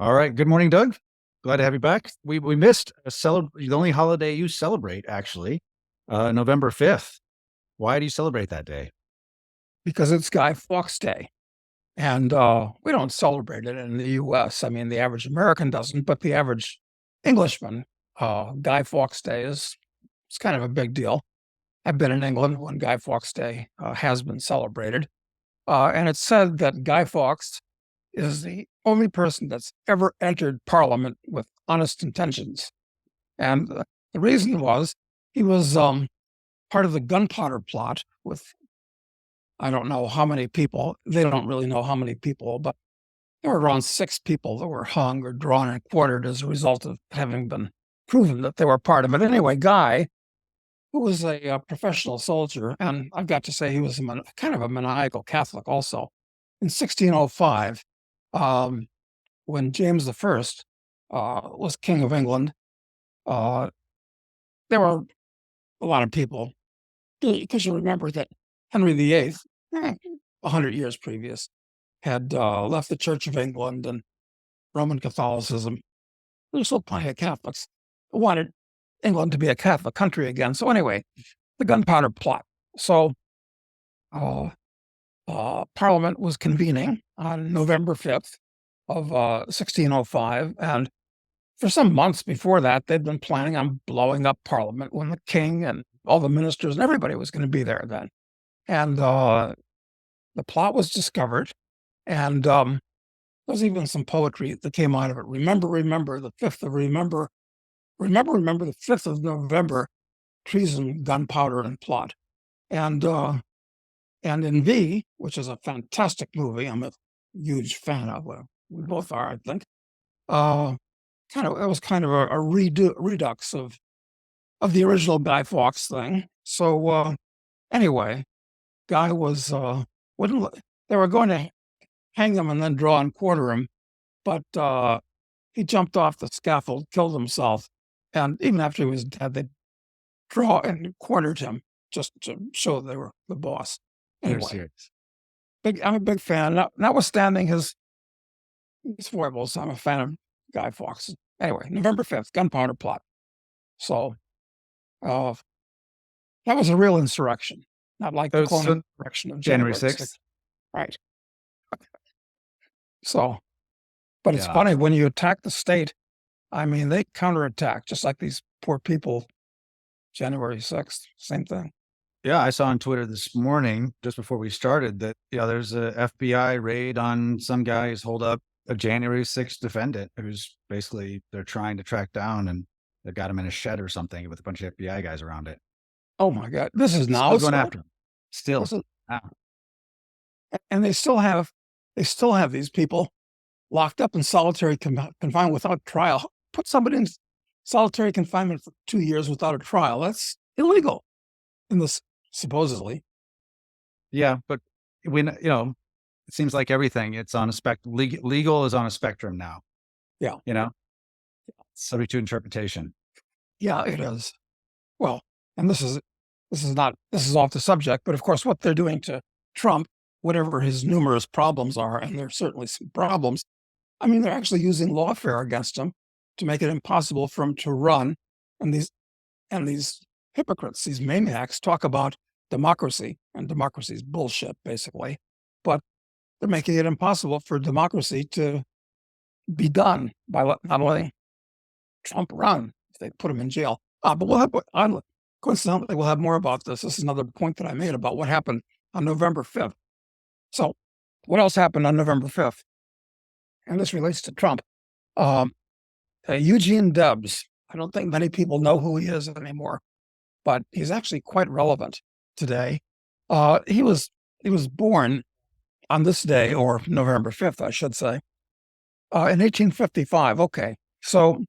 All right. Good morning, Doug. Glad to have you back. We missed the only holiday you celebrate, actually, November 5th. Why do you celebrate that day? Because it's Guy Fawkes Day. And we don't celebrate it in the US. I mean, the average American doesn't, but the average Englishman, Guy Fawkes Day is it's kind of a big deal. I've been in England when Guy Fawkes Day has been celebrated. And it's said that Guy Fawkes is the only person that's ever entered Parliament with honest intentions. And the reason was he was part of the Gunpowder plot with I don't know how many people. They don't really know how many people, but there were around 6 people that were hung or drawn and quartered as a result of having been proven that they were part of it. Anyway, Guy, who was a professional soldier, and I've got to say he was kind of a maniacal Catholic also. In 1605, when James I was King of England, uh, there were a lot of people, because you remember that Henry VIII, 100 years previous, had left the Church of England and Roman Catholicism. There were still plenty of Catholics who wanted England to be a Catholic country again. So anyway, the Gunpowder Plot. So Parliament was convening on November 5th of 1605. And for some months before that, they'd been planning on blowing up Parliament when the king and all the ministers and everybody was going to be there then. And the plot was discovered. And there's even some poetry that came out of it. Remember the 5th of remember the 5th of November, treason, gunpowder, and plot. And in V, which is a fantastic movie, I'm a huge fan of. We both are, I think. It was kind of a redux of the original Guy Fawkes thing. So anyway, Guy was wouldn't they were going to hang him and then draw and quarter him, but he jumped off the scaffold, killed himself, and even after he was dead, they draw and quartered him just to show they were the boss. You're Anyway, serious. I'm a big fan. Notwithstanding his foibles, I'm a fan of Guy Fawkes. Anyway, November 5th, Gunpowder Plot. So uh, that was a real insurrection, not like the clone So insurrection of January January 6th. 6th. Right. So, but it's Yeah. funny when you attack the state. I mean, they counterattack just like these poor people. January 6th, same thing. Yeah. I saw on Twitter this morning, just before we started, that, there's a FBI raid on some guy who's holed up a January 6th defendant who's basically they're trying to track down, and they've got him in a shed or something with a bunch of FBI guys around it. Oh my God, this is now Still going after him. Still. Is, and they still have these people locked up in solitary confinement without trial. Put somebody in solitary confinement for 2 years without a trial. That's illegal in this, supposedly. Yeah, but it seems like everything it's on a legal is on a spectrum now. Yeah. Subject to interpretation. Yeah, it is. Well, and this is off the subject, but of course, what they're doing to Trump, whatever his numerous problems are, and there's certainly some problems. I mean, they're actually using lawfare against him to make it impossible for him to run. And these hypocrites, these maniacs, talk about democracy, and democracy is bullshit, basically. But they're making it impossible for democracy to be done by not letting Trump run if they put him in jail. But coincidentally, we'll have more about this. This is another point that I made about what happened on November 5th. So, what else happened on November 5th? And this relates to Trump. Eugene Debs. I don't think many people know who he is anymore, but he's actually quite relevant today. He was born on this day, or November 5th, I should say, in 1855. Okay, so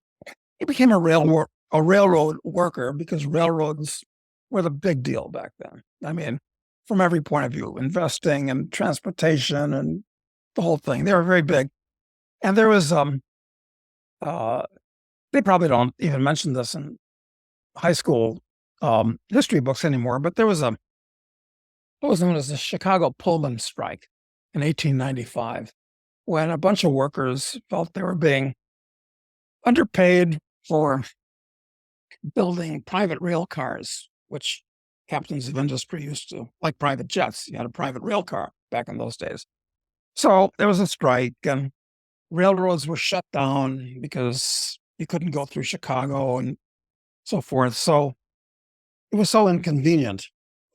he became a railroad worker because railroads were the big deal back then. I mean, from every point of view, investing and transportation and the whole thing, they were very big. And there was they probably don't even mention this in high school history books anymore, but there was what was known as the Chicago Pullman strike in 1895, when a bunch of workers felt they were being underpaid for building private rail cars, which captains of industry used to, like private jets. You had a private rail car back in those days. So there was a strike, and railroads were shut down because you couldn't go through Chicago and so forth. So it was so inconvenient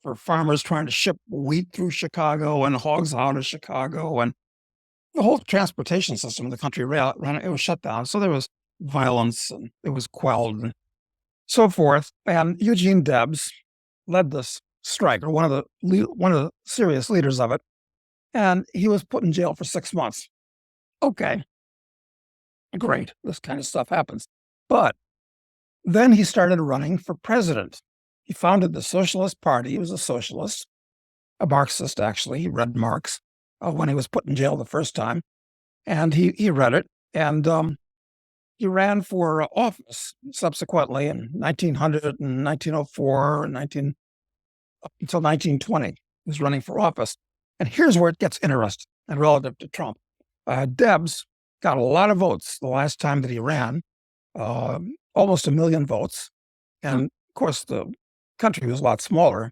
for farmers trying to ship wheat through Chicago and hogs out of Chicago, and the whole transportation system of the country it was shut down. So there was violence, and it was quelled and so forth. And Eugene Debs led this strike, or one of the serious leaders of it, and he was put in jail for 6 months. Okay, great, this kind of stuff happens. But then he started running for president. He founded the Socialist Party. He was a socialist, a Marxist, actually. He read Marx when he was put in jail the first time, and he read it, and he ran for office subsequently in 1900 and 1904 and up until 1920. He was running for office. And here's where it gets interesting and relative to Trump. Debs got a lot of votes the last time that he ran, almost 1 million votes. And of course, the country was a lot smaller,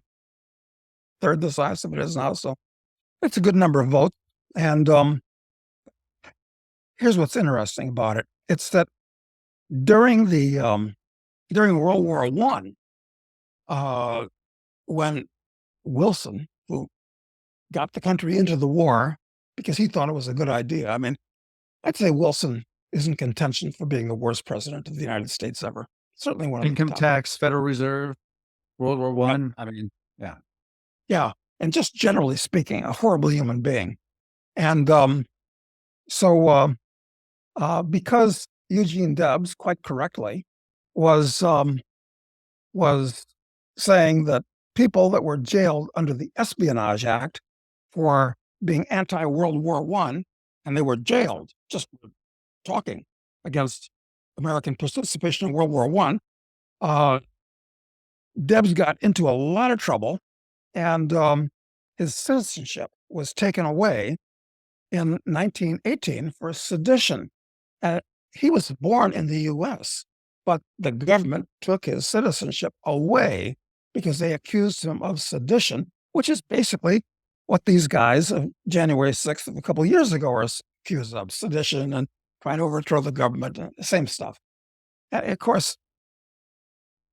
third the size of it is now. So it's a good number of votes. And here's what's interesting about it. It's that during World War I, when Wilson, who got the country into the war because he thought it was a good idea. I mean, I'd say Wilson is in contention for being the worst president of the United States ever. Certainly one of the Income top. tax, Federal Reserve, World War Yep. One. I mean, yeah. Yeah. And just generally speaking, a horrible human being. And because Eugene Debs, quite correctly, was saying that people that were jailed under the Espionage Act for being anti-World War I, and they were jailed just for talking against American participation in World War I, Debs got into a lot of trouble, and his citizenship was taken away in 1918 for sedition. He was born in the U.S., but the government took his citizenship away because they accused him of sedition, which is basically what these guys of January 6th of a couple of years ago are accused of: sedition and trying to overthrow the government, the same stuff. And of course,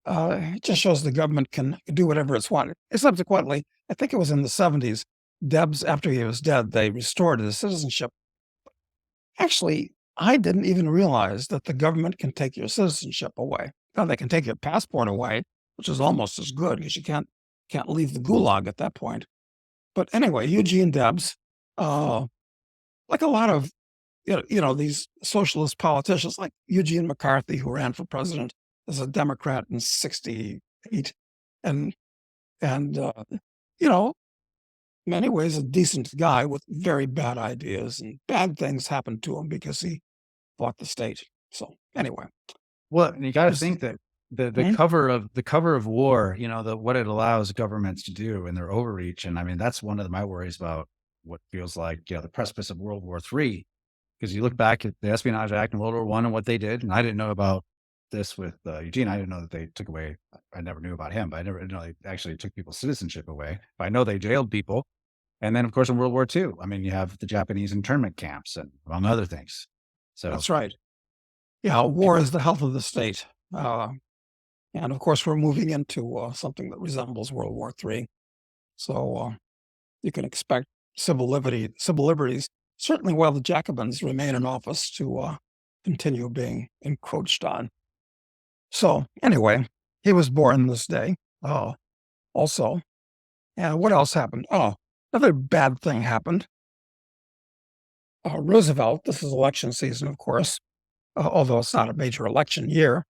it just shows the government can do whatever it's wanted. Subsequently, I think it was in the 70s, Debs, after he was dead, they restored his citizenship. Actually, I didn't even realize that the government can take your citizenship away. Now, they can take your passport away, which is almost as good because you can't leave the gulag at that point. But anyway, Eugene Debs, like a lot of these socialist politicians, like Eugene McCarthy, who ran for president as a Democrat in '68, and in many ways a decent guy with very bad ideas, and bad things happened to him because he fought the state. So anyway, Well, and you got to Just- think that the Hmm? cover of war, what it allows governments to do and their overreach. And I mean, that's one of my worries about what feels like, the precipice of World War III. Because you look back at the Espionage Act and World War I and what they did, and I didn't know about this with Eugene. I didn't know that they took away. I never knew about him, but I never know they actually took people's citizenship away. But I know they jailed people. And then, of course, in World War II, I mean, you have the Japanese internment camps and among other things. So That's right. Yeah, war is the health of the state. And of course, we're moving into something that resembles World War III. So you can expect civil liberties, certainly while the Jacobins remain in office, to continue being encroached on. So anyway, he was born this day also. And what else happened? Oh, another bad thing happened. Roosevelt, this is election season, of course, although it's not a major election year.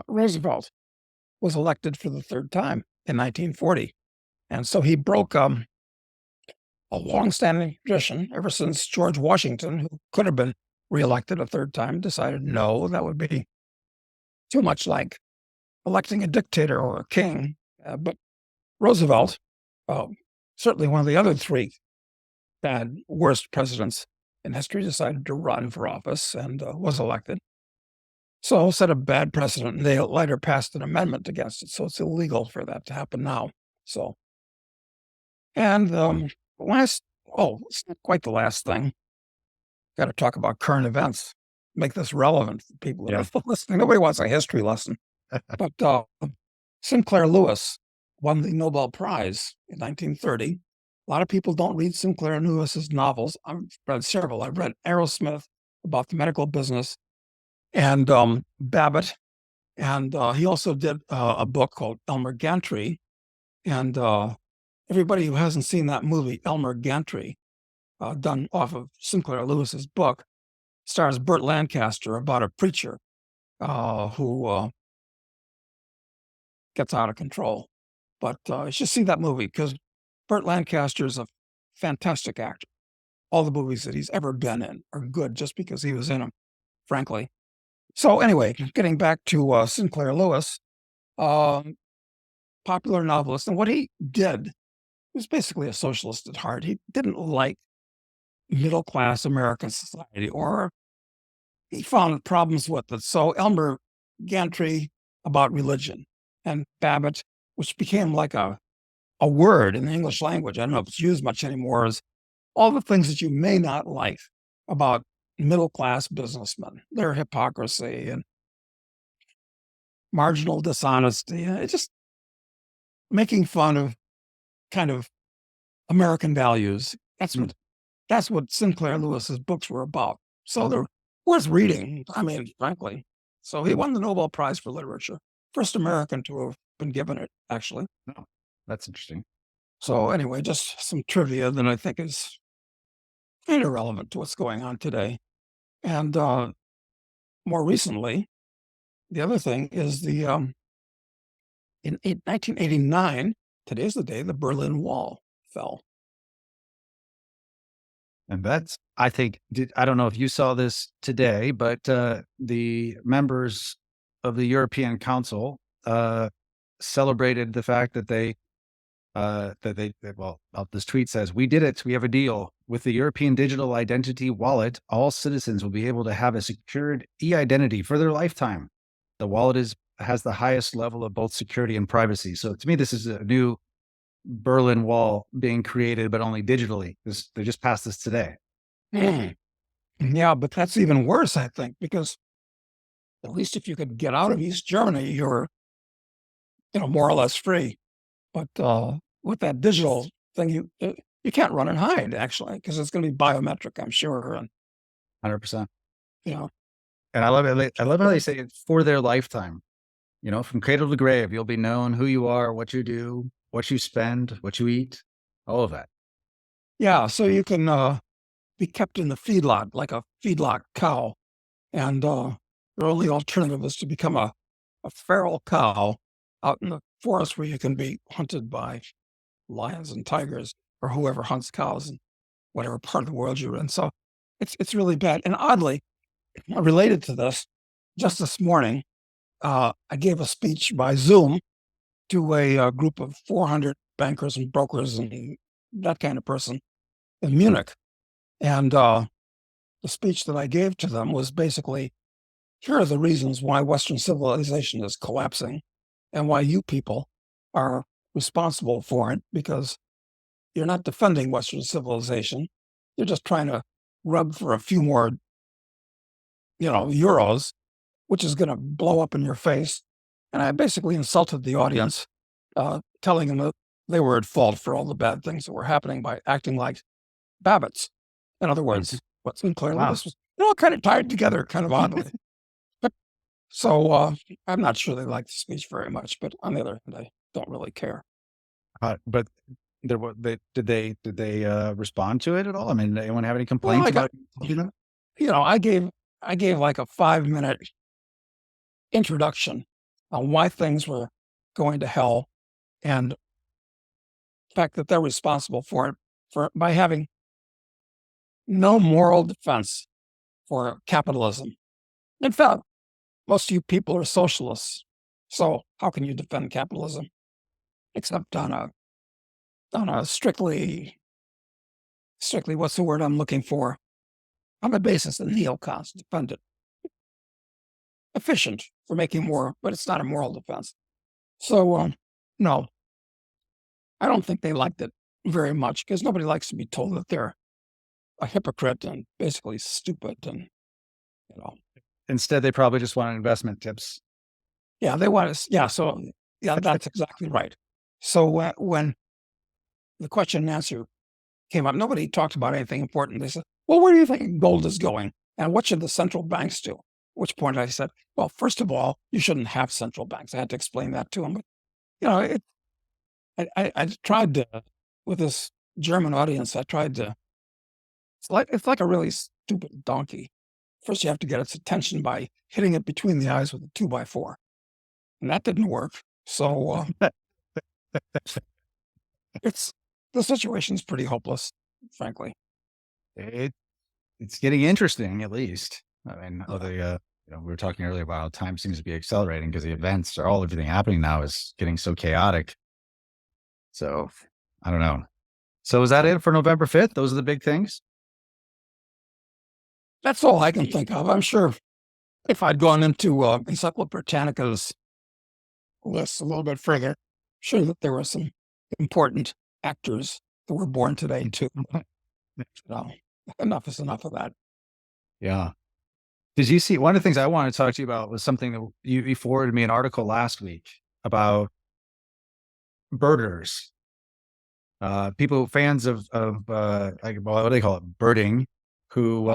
Roosevelt was elected for the third time in 1940. And so he broke a longstanding tradition ever since George Washington, who could have been reelected a third time, decided no, that would be too much like electing a dictator or a king. But Roosevelt, certainly one of the other three worst presidents in history, decided to run for office and was elected. So set a bad precedent, and they later passed an amendment against it, so it's illegal for that to happen now. So, and last, oh, it's not quite the last thing. Got to talk about current events. Make this relevant for people that are listening. Nobody wants a history lesson. But Sinclair Lewis won the Nobel Prize in 1930. A lot of people don't read Sinclair Lewis's novels. I've read several. I've read Aerosmith, about the medical business, and Babbitt. And he also did a book called Elmer Gantry. And everybody who hasn't seen that movie, Elmer Gantry, done off of Sinclair Lewis's book, stars Burt Lancaster about a preacher who gets out of control. But you should see that movie because Burt Lancaster is a fantastic actor. All the movies that he's ever been in are good just because he was in them, frankly. So anyway, getting back to Sinclair Lewis, popular novelist, and what he did was basically a socialist at heart. He didn't like middle-class American society, or he found problems with it. So Elmer Gantry about religion, and Babbitt, which became like a word in the English language. I don't know if it's used much anymore, is all the things that you may not like about middle-class businessmen, their hypocrisy and marginal dishonesty. It's just making fun of kind of American values. That's what Sinclair Lewis's books were about. So they're worth reading, I mean, frankly. So he won the Nobel Prize for Literature. First American to have been given it, actually. Oh, that's interesting. So anyway, just some trivia that I think is kind of relevant to what's going on today. And more recently, the other thing is the in 1989, today's the day the Berlin Wall fell. And that's, I think, I don't know if you saw this today, but the members of the European Council celebrated the fact that this tweet says, "We did it. We have a deal. With the European Digital Identity Wallet, all citizens will be able to have a secured e-identity for their lifetime. The wallet has the highest level of both security and privacy." So to me, this is a new Berlin Wall being created, but only digitally. They just passed this today. Yeah, but that's even worse, I think, because at least if you could get out of East Germany, you're, more or less free. But with that digital thing, you can't run and hide, actually, because it's going to be biometric, I'm sure. And 100%. yeah, And I love it. I love how they say it's for their lifetime. From cradle to grave, you'll be known who you are, what you do, what you spend, what you eat, all of that. yeah. So you can be kept in the feedlot like a feedlot cow, and the only alternative is to become a feral cow out in the forest where you can be hunted by lions and tigers or whoever hunts cows in whatever part of the world you're in. So it's really bad. And oddly, related to this, just this morning, I gave a speech by Zoom to a group of 400 bankers and brokers and that kind of person in Munich. And the speech that I gave to them was basically, here are the reasons why Western civilization is collapsing and why you people are responsible for it, because you're not defending Western civilization. You're just trying to rub for a few more, euros, which is going to blow up in your face. And I basically insulted the audience, telling them that they were at fault for all the bad things that were happening by acting like Babbitts. In other words, what Sinclair Lewis was, kind of tied together, kind of oddly. So I'm not sure they liked the speech very much, but on the other hand, I don't really care. But did they respond to it at all? I mean, anyone have any complaints Well, about? I gave like a 5-minute introduction on why things were going to hell, and the fact that they're responsible for it by having no moral defense for capitalism. In fact, most of you people are socialists, so how can you defend capitalism except on a strictly what's the word I'm looking for? on the basis that neocons defend it. Efficient for making more, but it's not a moral defense. So, no, I don't think they liked it very much because nobody likes to be told that they're a hypocrite and basically stupid. And, you know, Instead, they probably just wanted investment tips. yeah, they want to, yeah. So, yeah, that's exactly right. So, when the question and answer came up, nobody talked about anything important. They said, well, where do you think gold is going? And what should the central banks do? At which point I said, well, first of all, you shouldn't have central banks. I had to explain that to them. But, I tried to, with this German audience, I tried to, it's like a really stupid donkey. First, you have to get its attention by hitting it between the eyes with a 2x4. And that didn't work. So it's, the situation's pretty hopeless, frankly. It it's getting interesting, at least. I mean, Yeah. we were talking earlier about how time seems to be accelerating because the events or everything happening now is getting so chaotic. So I don't know. So is that it for November 5th? Those are the big things. That's all I can think of. I'm sure if I'd gone into Encyclopedia Britannica's list a little bit further, sure that there were some important actors that were born today too. No, enough is enough of that. Yeah. Did you see one of the things I wanted to talk to you about was something that you forwarded me an article last week about birders, people, fans what do they call it? Birding, who,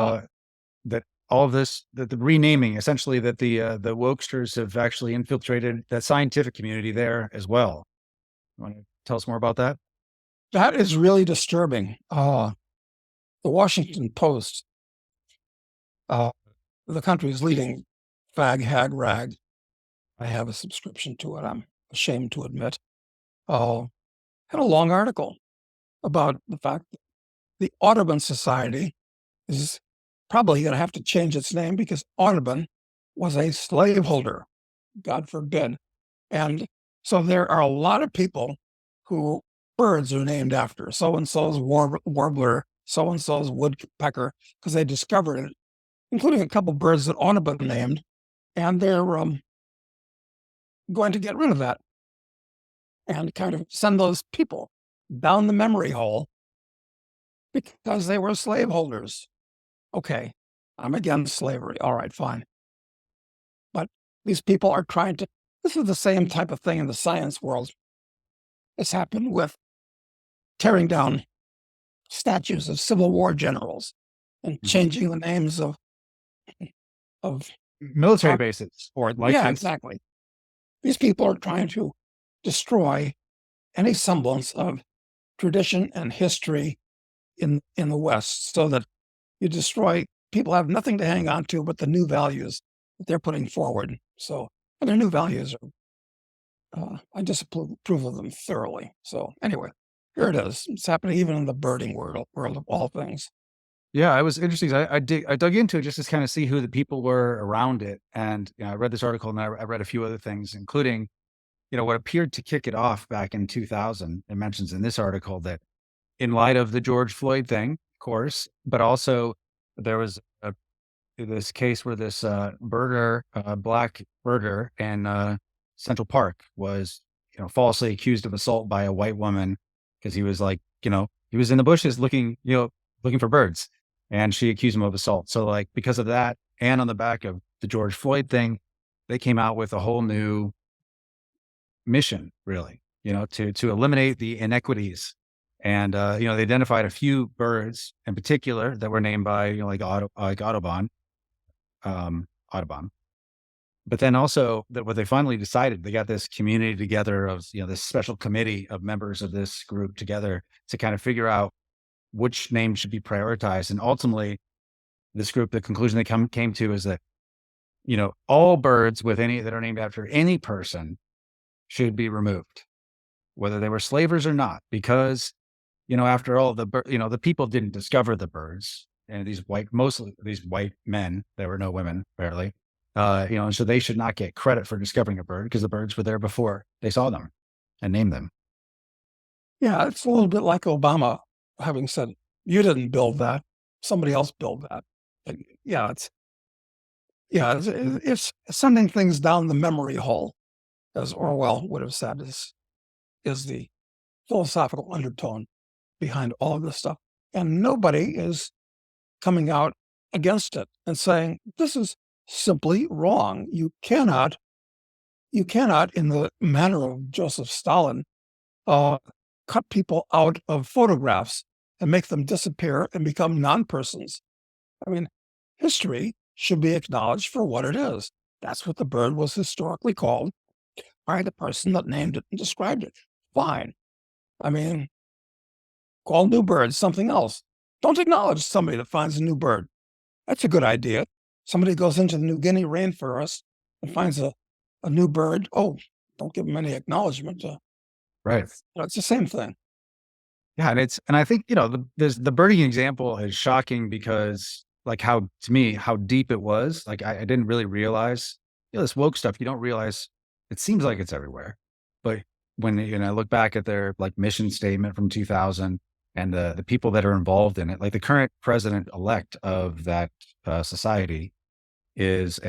that all of this, that the renaming essentially that the wokesters have actually infiltrated that scientific community there as well. You want to tell us more about that? That is really disturbing. The Washington Post, the country's leading fag, hag, rag. I have a subscription to it. I'm ashamed to admit. Had a long article about the fact that the Audubon Society is probably going to have to change its name because Audubon was a slaveholder, God forbid. And so there are a lot of people who birds are named after. So and so's warbler, so and so's woodpecker, because they discovered it, including a couple birds that Audubon named. And they're going to get rid of that and kind of send those people down the memory hole because they were slaveholders. Okay, I'm against slavery. All right, fine. But these people are trying to, this is the same type of thing in the science world. It's happened with tearing down statues of Civil War generals and changing the names of Military bases, or yeah, exactly. These people are trying to destroy any semblance of tradition and history in the West, so that you destroy, people have nothing to hang on to but the new values that they're putting forward. So, and their new values are, I disapprove of them thoroughly. So anyway, here it is. It's happening even in the birding world of all things. Yeah, it was interesting. I dug into it just to kind of see who the people were around it, and I read this article and I read a few other things, including what appeared to kick it off back in 2000. It mentions in this article that in light of the George Floyd thing, of course, but also there was this case where this black birder in Central Park was falsely accused of assault by a white woman because he was he was in the bushes looking for birds, and she accused him of assault. So because of that, and on the back of the George Floyd thing, they came out with a whole new mission, really, to eliminate the inequities. And they identified a few birds in particular that were named by like Audubon, Audubon. But then also that what they finally decided, they got this community together of this special committee of members of this group together to kind of figure out which name should be prioritized. And ultimately, this group, the conclusion they came to is that all birds with any that are named after any person should be removed, whether they were slavers or not, because after all, the people didn't discover the birds, and mostly these white men, there were no women, barely, and so they should not get credit for discovering a bird because the birds were there before they saw them and named them. Yeah, it's a little bit like Obama having said, you didn't build that, somebody else built that. Yeah, it's sending things down the memory hole, as Orwell would have said, is the philosophical undertone behind all of this stuff. And nobody is coming out against it and saying, this is simply wrong. You cannot, in the manner of Joseph Stalin, uh, cut people out of photographs and make them disappear and become non-persons. I mean, history should be acknowledged for what it is. That's what the bird was historically called by the person that named it and described it. Fine. I mean, call new birds something else. Don't acknowledge somebody that finds a new bird. That's a good idea. Somebody goes into the New Guinea rainforest and finds a new bird. Oh, don't give them any acknowledgement. Right. It's the same thing. Yeah, and I think, the birding example is shocking because, like, how to me, how deep it was. Like, I didn't really realize, this woke stuff, you don't realize it seems like it's everywhere. But when, I look back at their, like, mission statement from 2000 and the people that are involved in it, like the current president-elect of that, society is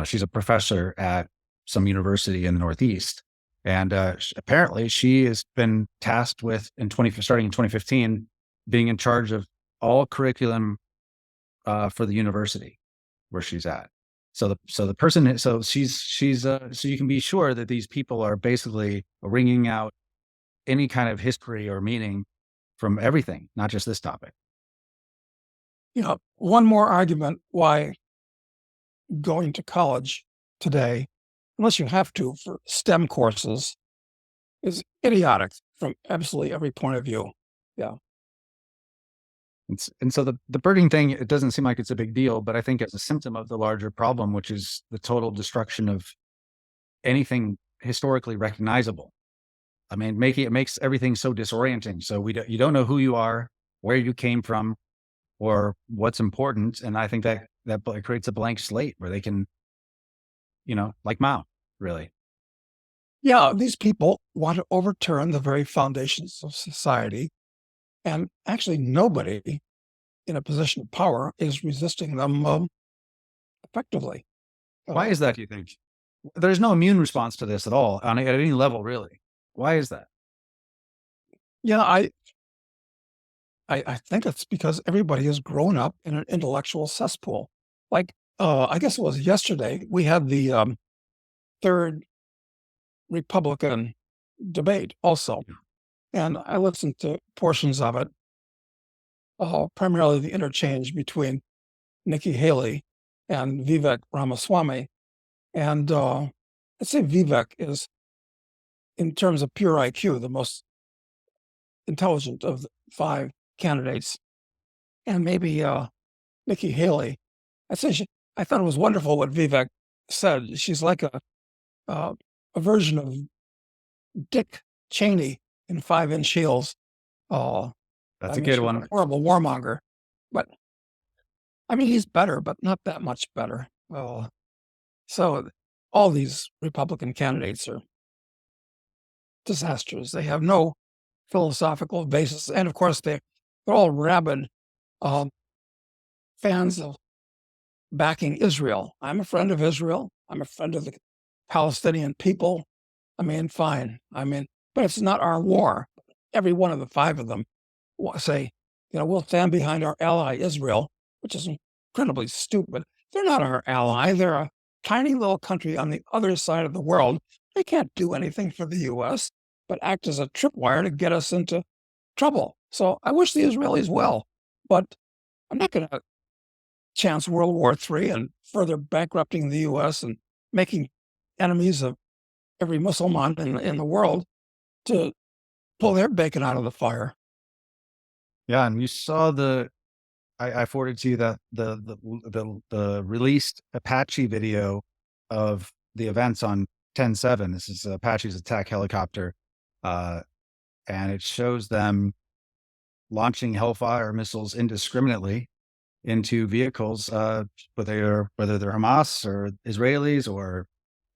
she's a professor at some university in the Northeast. And apparently she has been tasked with, starting in 2015, being in charge of all curriculum for the university where she's at. So the person, so so you can be sure that these people are basically wringing out any kind of history or meaning from everything, not just this topic. One more argument why going to college today, unless you have to for STEM courses, is idiotic from absolutely every point of view. Yeah. And so the birding thing, it doesn't seem like it's a big deal, but I think it's a symptom of the larger problem, which is the total destruction of anything historically recognizable. I mean, it makes everything so disorienting. So you don't know who you are, where you came from, or what's important. And I think that creates a blank slate where they can, like Mao, really. Yeah, these people want to overturn the very foundations of society. And actually, nobody in a position of power is resisting them effectively. Why is that, do you think? There's no immune response to this at all at any level, really. Why is that? Yeah, I think it's because everybody has grown up in an intellectual cesspool. Like, I guess it was yesterday, we had the third Republican debate also. And I listened to portions of it, primarily the interchange between Nikki Haley and Vivek Ramaswamy. And I'd say Vivek is, in terms of pure IQ, the most intelligent of the five candidates. And maybe Nikki Haley. I thought it was wonderful what Vivek said. She's like a version of Dick Cheney in 5-Inch Heels. That's a good one. Horrible warmonger, but I mean, he's better, but not that much better. So all these Republican candidates are disasters. They have no philosophical basis, and of course, they're all rabid fans of backing Israel. I'm a friend of Israel. I'm a friend of the Palestinian people. I mean, fine. But it's not our war. Every one of the five of them say, we'll stand behind our ally Israel, which is incredibly stupid. They're not our ally. They're a tiny little country on the other side of the world. They can't do anything for the U.S., but act as a tripwire to get us into trouble. So I wish the Israelis well, but I'm not going to chance World War III and further bankrupting the U.S. and making enemies of every Muslim in the world to pull their bacon out of the fire. Yeah, and you saw I forwarded to you that the released Apache video of the events on 10/7. This is Apache's attack helicopter, and it shows them launching Hellfire missiles indiscriminately into vehicles, whether they're Hamas or Israelis or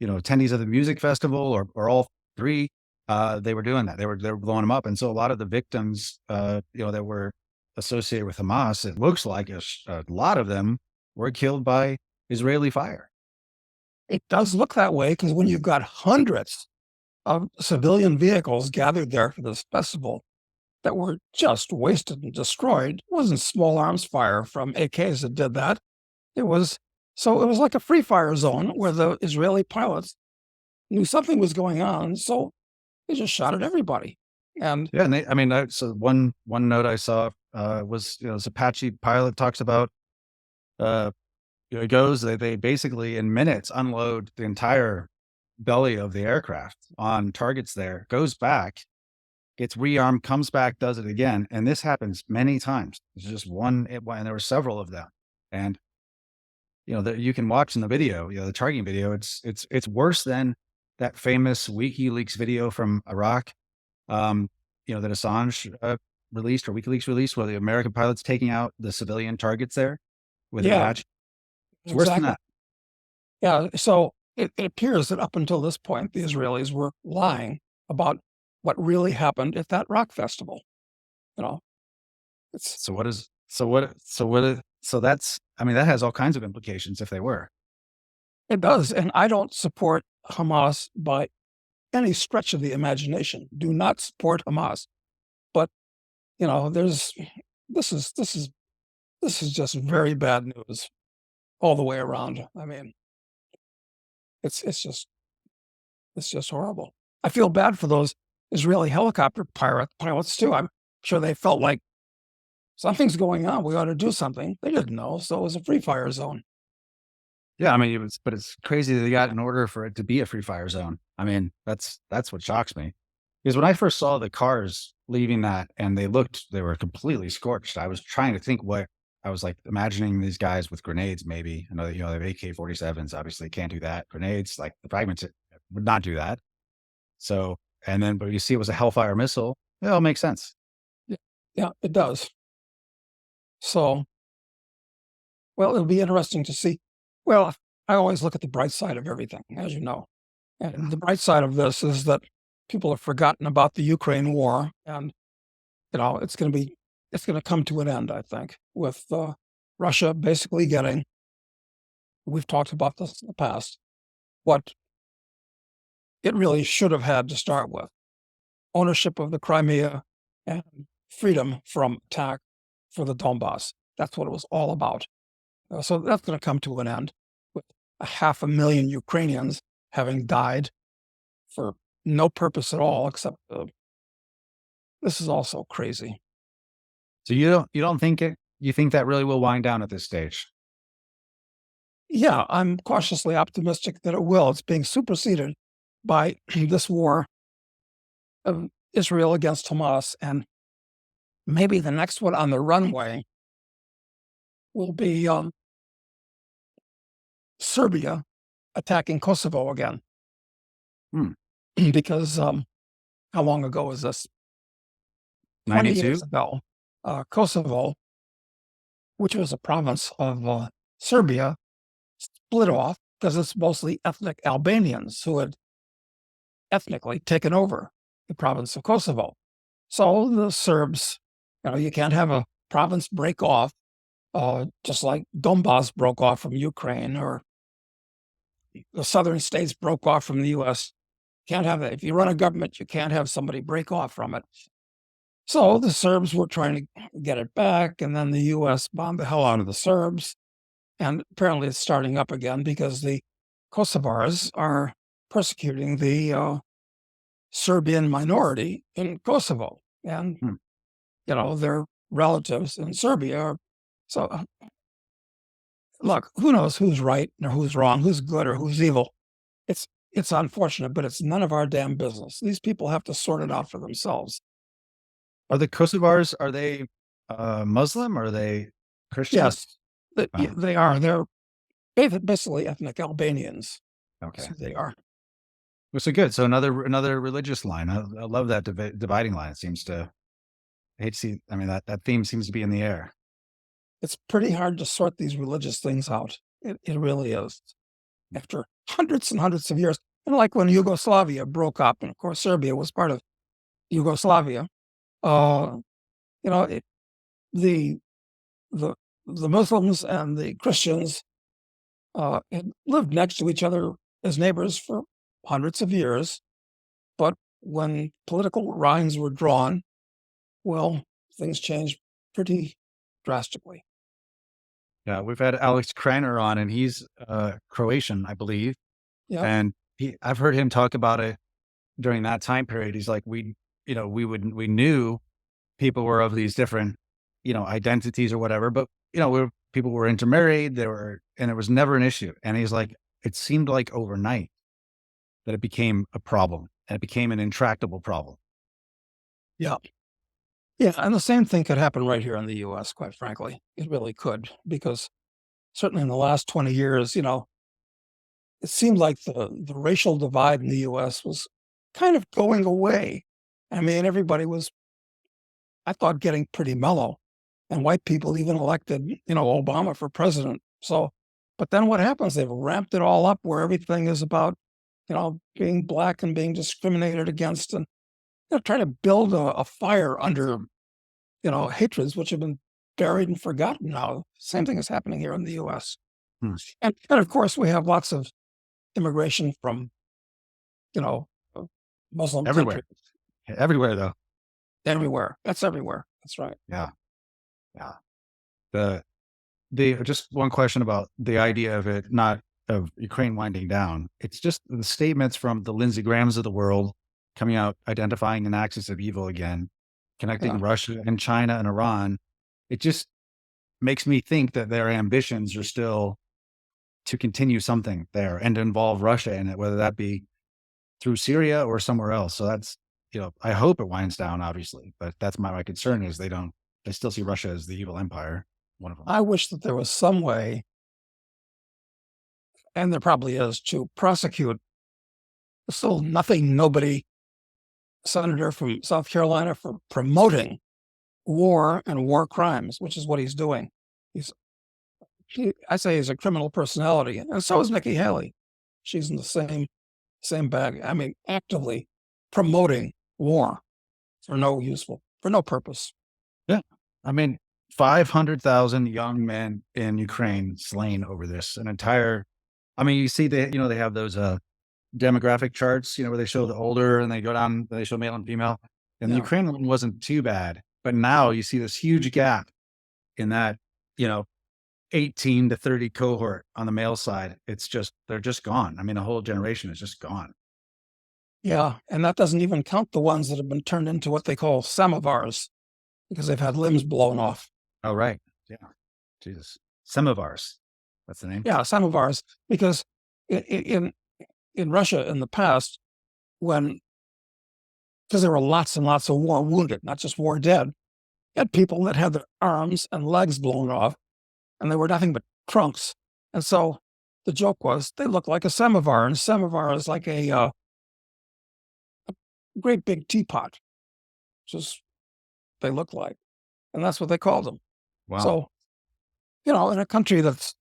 attendees of the music festival or all three. They were doing that. They were blowing them up, and so a lot of the victims, that were associated with Hamas, it looks like a lot of them were killed by Israeli fire. It does look that way because when you've got hundreds of civilian vehicles gathered there for this festival that were just wasted and destroyed, it wasn't small arms fire from AKs that did that. It was it was like a free fire zone where the Israeli pilots knew something was going on, so they just shot at everybody. And Yeah, and I mean, so one note I saw was this Apache pilot talks about uh, it goes they basically in minutes unload the entire belly of the aircraft on targets there, goes back, gets rearmed, comes back, does it again, and this happens many times. It's just and there were several of them, and that you can watch in the video, the targeting video. It's worse than that famous WikiLeaks video from Iraq, that Assange released or WikiLeaks released, where the American pilots taking out the civilian targets there with an yeah, Apache. It's worse than exactly. that. Yeah. So it appears that up until this point, the Israelis were lying about what really happened at that rock festival. You know, it's So what is so what so what is, so that's I mean that has all kinds of implications if they were. it does. And I don't support Hamas by any stretch of the imagination. Do not support Hamas. But there's this is this is this is just very bad news all the way around. I mean, it's it's just it's just horrible. I feel bad for those Israeli helicopter pilots too. I'm sure they felt like something's going on. We ought to do something. They didn't know, so it was a free fire zone. Yeah, I mean, but it's crazy that they got in order for it to be a free fire zone. I mean, that's what shocks me. Because when I first saw the cars leaving that and they were completely scorched, I was trying to think what I was like imagining these guys with grenades, maybe. I know, they have AK-47s, obviously can't do that. Grenades, like the fragments would not do that. So, and then, but you see it was a Hellfire missile. It all makes sense. Yeah, yeah, it does. So, well, it'll be interesting to see. Well, I always look at the bright side of everything, as you know. And the bright side of this is that people have forgotten about the Ukraine war, and it's going to come to an end, I think, with Russia basically getting. We've talked about this in the past. What it really should have had to start with: ownership of the Crimea and freedom from attack for the Donbass. That's what it was all about. So that's going to come to an end with 500,000 Ukrainians having died for no purpose at all, except this is also crazy. So you don't think you think that really will wind down at this stage? Yeah, I'm cautiously optimistic that it will. It's being superseded by this war of Israel against Hamas. And maybe the next one on the runway will be Serbia attacking Kosovo again. Hmm. Because how long ago was this? 20 years 92? ago, Kosovo, which was a province of Serbia, split off because it's mostly ethnic Albanians who had ethnically taken over the province of Kosovo. So the Serbs, you can't have a province break off, just like Donbass broke off from Ukraine or the southern states broke off from the U.S. Can't have that. If you run a government, you can't have somebody break off from it. So the Serbs were trying to get it back, and then the U.S. bombed the hell out of the Serbs. And apparently it's starting up again because the Kosovars are persecuting the Serbian minority in Kosovo. And, Hmm. their relatives in Serbia are. So, look, who knows who's right or who's wrong, who's good or who's evil. It's unfortunate, but it's none of our damn business. These people have to sort it out for themselves. Are the Kosovars, are they Muslim or are they Christian? Yes, Oh, they are. They're basically ethnic Albanians. okay. So they are. Well, so good. So another religious line. I love that dividing line. It seems to. I hate to see. I mean, that theme seems to be in the air. It's pretty hard to sort these religious things out. It really is. After hundreds and hundreds of years, and like when Yugoslavia broke up, and of course Serbia was part of Yugoslavia. Uh, you know, it, the the Muslims and the Christians had lived next to each other as neighbors for hundreds of years. But when political lines were drawn, well, things changed pretty drastically. Yeah, we've had Alex Kreiner on, and he's Croatian, I believe, Yeah, and I've heard him talk about it during that time period. He's like, we knew people were of these different, identities or whatever, but people were intermarried, and it was never an issue. And he's like, it seemed like overnight that it became a problem, and it became an intractable problem. yeah, yeah. And the same thing could happen right here in the U.S., quite frankly. It really could, because certainly in the last 20 years, it seemed like the racial divide in the U.S. was kind of going away. I mean, everybody was, I thought, getting pretty mellow, and white people even elected, Obama for president. So, but then what happens? They've ramped it all up where everything is about, being black and being discriminated against, and trying to build a fire under, hatreds which have been buried and forgotten now. Same thing is happening here in the U.S. Hmm. And of course, we have lots of immigration from, you know, uh, Muslim Everywhere, countries everywhere though. everywhere. That's everywhere. That's right. Yeah, yeah. The just one question about the idea of it, not of Ukraine winding down. It's just the statements from the Lindsey Grahams of the world coming out, identifying an axis of evil again, connecting Yeah. Russia and China and Iran. It just makes me think that their ambitions are still to continue something there and to involve Russia in it, whether that be through Syria or somewhere else. So that's, I hope it winds down, obviously, but that's my concern is they still see Russia as the evil empire, one of them. I wish that there was some way, and there probably is, to prosecute still nothing, nobody senator from South Carolina for promoting war and war crimes, which is what he's doing. He's, I say he's a criminal personality, and so is Nikki Haley. She's in the same bag. I mean, actively promoting war for no purpose. Yeah. I mean, 500,000 young men in Ukraine slain over this, an entire, I mean, you see they have those demographic charts, where they show the older and they go down, they show male and female. And the Yeah, Ukraine one wasn't too bad. But now you see this huge gap in that, you know, 18 to 30 cohort on the male side. They're just gone. I mean, a whole generation is just gone. yeah, and that doesn't even count the ones that have been turned into what they call samovars because they've had limbs blown off. Oh, right. Yeah. Jesus. Some of ours. That's the name. Yeah, samovars, because in Russia in the past, when because there were lots and lots of war wounded, not just war dead, you had people that had their arms and legs blown off, and they were nothing but trunks. And so the joke was they looked like a samovar, and a samovar is like a great big teapot, just they look like, and that's what they called them. Wow. So in a country that's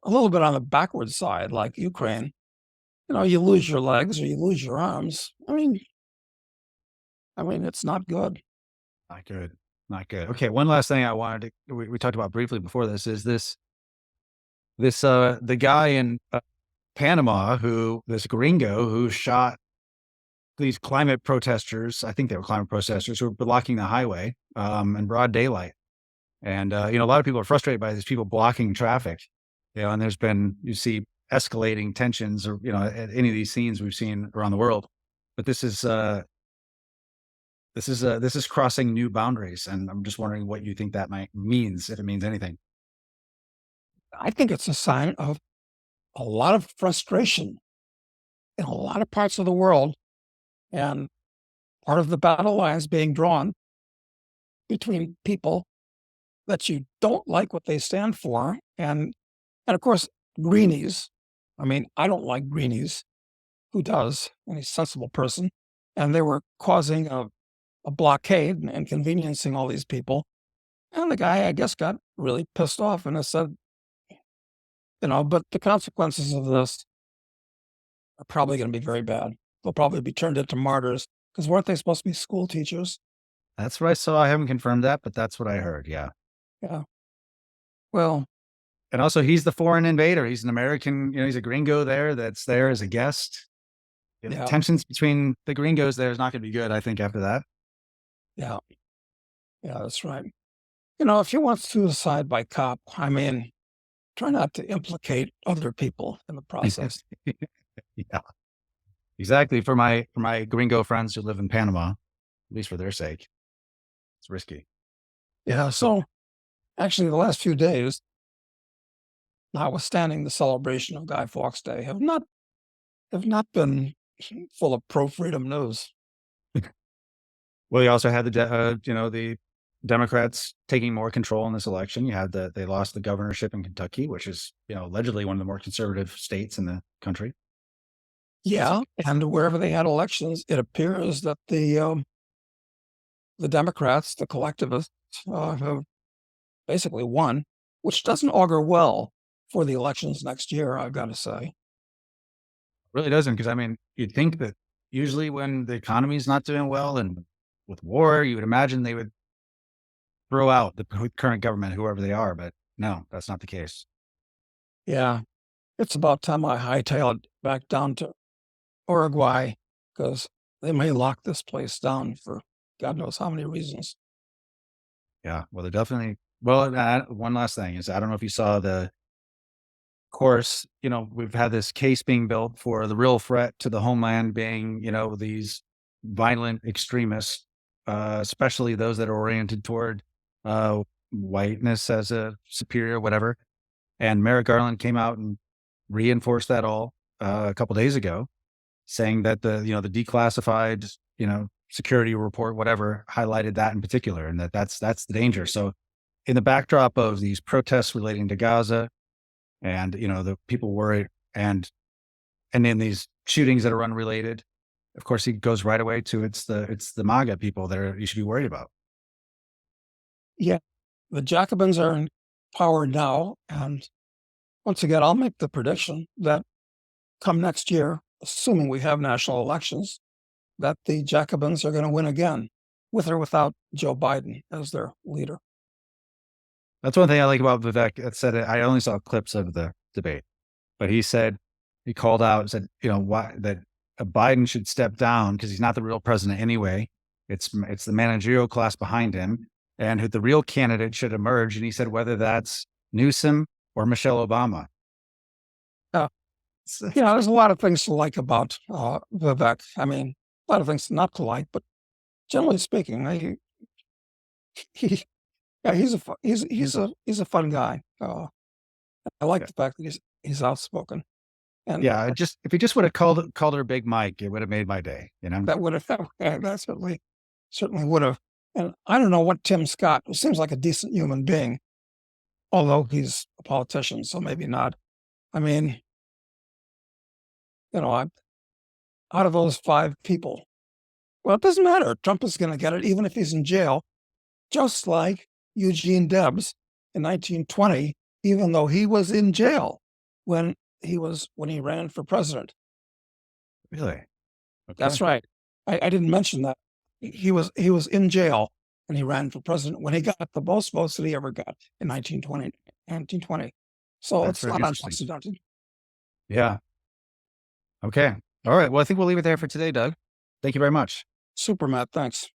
a little bit on the backward side, like Ukraine, you lose your legs or you lose your arms. I mean, it's not good. Not good. Not good. Okay. One last thing I wanted we talked about briefly before this is the guy in Panama this gringo who shot these climate protesters. I think they were climate protesters who were blocking the highway in broad daylight. And, a lot of people are frustrated by these people blocking traffic, and you see escalating tensions or, at any of these scenes we've seen around the world. But this is crossing new boundaries. And I'm just wondering what you think that means, if it means anything. I think it's a sign of a lot of frustration in a lot of parts of the world, and part of the battle lines being drawn between people that you don't like what they stand for, and of course greenies. I mean, I don't like greenies. Who does? Any sensible person? And they were causing a blockade and inconveniencing all these people. And the guy, I guess, got really pissed off and has said, but the consequences of this are probably going to be very bad. They'll probably be turned into martyrs, because weren't they supposed to be school teachers? That's what I saw. I haven't confirmed that, but that's what I heard. Yeah. Yeah. Well, And also, he's the foreign invader. He's an American, he's a gringo there that's there as a guest. yeah, Tensions between the gringos there is not going to be good, I think, after that. yeah, yeah, that's right. If you want suicide by cop, I mean, try not to implicate other people in the process. Yeah, exactly. For my gringo friends who live in Panama, at least for their sake, it's risky. Yeah. So actually, the last few days, notwithstanding the celebration of Guy Fawkes Day, have not been full of pro freedom news. Well, you also had the Democrats taking more control in this election. You had they lost the governorship in Kentucky, which is allegedly one of the more conservative states in the country. Yeah, and wherever they had elections, it appears that the Democrats, the collectivists, have basically won, which doesn't augur well for the elections next year, I've got to say. Really doesn't, because I mean, you'd think that usually when the economy is not doing well and with war, you would imagine they would throw out the current government, whoever they are. But no, that's not the case. Yeah, it's about time I hightailed back down to Uruguay because they may lock this place down for God knows how many reasons. Yeah, well, they're definitely. Well, one last thing is I don't know if you saw the course. We've had this case being built for the real threat to the homeland being these violent extremists, especially those that are oriented toward uh, whiteness as a superior, whatever. And Merrick Garland came out and reinforced that all a couple days ago, saying that the declassified security report, whatever, highlighted that in particular, and that's the danger. So, in the backdrop of these protests relating to Gaza, and the people worried, and then these shootings that are unrelated, of course, he goes right away to it's the MAGA people that you should be worried about. Yeah, the Jacobins are in power now, and once again, I'll make the prediction that come next year, assuming we have national elections, that the Jacobins are going to win again, with or without Joe Biden as their leader. That's one thing I like about Vivek. That said, I only saw clips of the debate, but he called out and said, why that Biden should step down because he's not the real president anyway. It's the managerial class behind him, and who the real candidate should emerge. And he said whether that's Newsom or Michelle Obama. Uh, So, there's a lot of things to like about Vivek. I mean, a lot of things not to like, but generally speaking, he yeah, he's a fun guy. I like yeah, the fact that he's outspoken, and yeah. Just if he just would have called her Big Mike, it would have made my day. that would have that certainly would have. And I don't know what Tim Scott, who seems like a decent human being, although he's a politician, so maybe not. I mean, I out of those five people, well, it doesn't matter. Trump is going to get it, even if he's in jail, just like Eugene Debs in 1920, even though he was in jail when he ran for president. Really? That's Okay. right. I didn't mention that. He was in jail and he ran for president when he got the most votes that he ever got in 1920. So That's it's very not interesting. unprecedented. Yeah. Okay. All right. Well, I think we'll leave it there for today, Doug. Thank you very much. Super, Matt. Thanks.